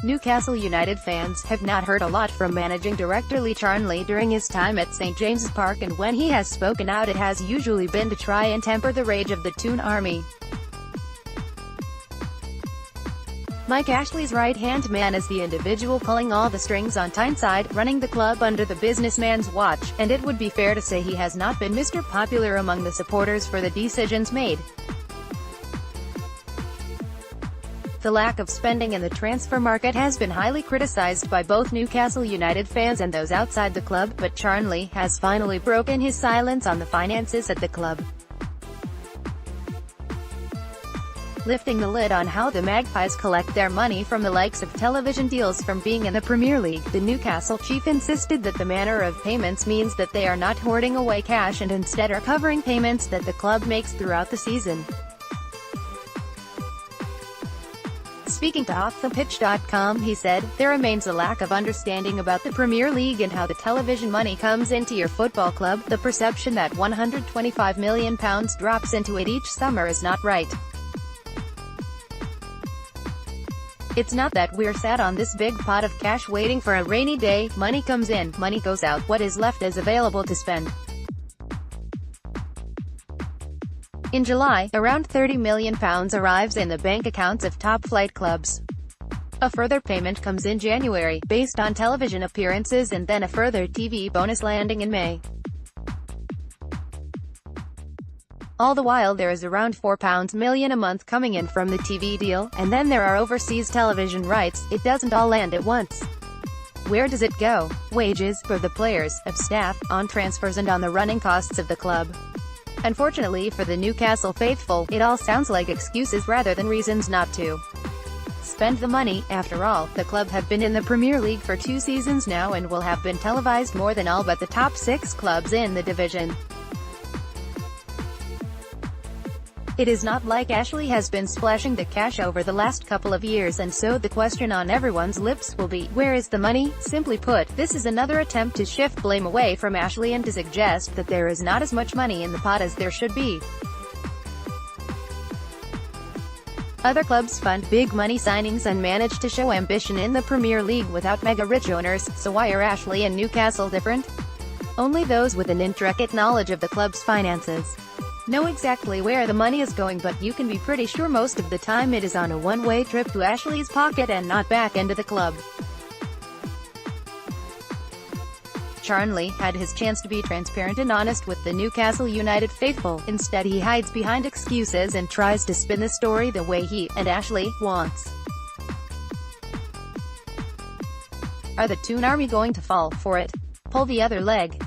Newcastle United fans have not heard a lot from managing director Lee Charnley during his time at St James's Park, and when he has spoken out it has usually been to try and temper the rage of the Toon Army. Mike Ashley's right-hand man is the individual pulling all the strings on Tyneside, running the club under the businessman's watch, and it would be fair to say he has not been Mr. Popular among the supporters for the decisions made. The lack of spending in the transfer market has been highly criticized by both Newcastle United fans and those outside the club, but Charnley has finally broken his silence on the finances at the club. Lifting the lid on how the Magpies collect their money from the likes of television deals from being in the Premier League, the Newcastle chief insisted that the manner of payments means that they are not hoarding away cash and instead are covering payments that the club makes throughout the season. Speaking to OffThePitch.com, he said, "There remains a lack of understanding about the Premier League and how the television money comes into your football club. The perception that £125 million drops into it each summer is not right. It's not that we're sat on this big pot of cash waiting for a rainy day. Money comes in, money goes out, what is left is available to spend." In July, around £30 million arrives in the bank accounts of top-flight clubs. A further payment comes in January, based on television appearances, and then a further TV bonus landing in May. All the while there is around £4 million a month coming in from the TV deal, and then there are overseas television rights. It doesn't all land at once. Where does it go? Wages, for the players, of staff, on transfers and on the running costs of the club. Unfortunately for the Newcastle faithful, it all sounds like excuses rather than reasons not to spend the money. After all, the club have been in the Premier League for 2 seasons now and will have been televised more than all but the top 6 clubs in the division. It is not like Ashley has been splashing the cash over the last couple of years, and so the question on everyone's lips will be, where is the money? Simply put, this is another attempt to shift blame away from Ashley and to suggest that there is not as much money in the pot as there should be. Other clubs fund big money signings and manage to show ambition in the Premier League without mega-rich owners, so why are Ashley and Newcastle different? Only those with an intricate knowledge of the club's finances know exactly where the money is going, but you can be pretty sure most of the time it is on a one-way trip to Ashley's pocket and not back into the club. Charnley had his chance to be transparent and honest with the Newcastle United faithful. Instead he hides behind excuses and tries to spin the story the way he, and Ashley, wants. Are the Toon Army going to fall for it? Pull the other leg?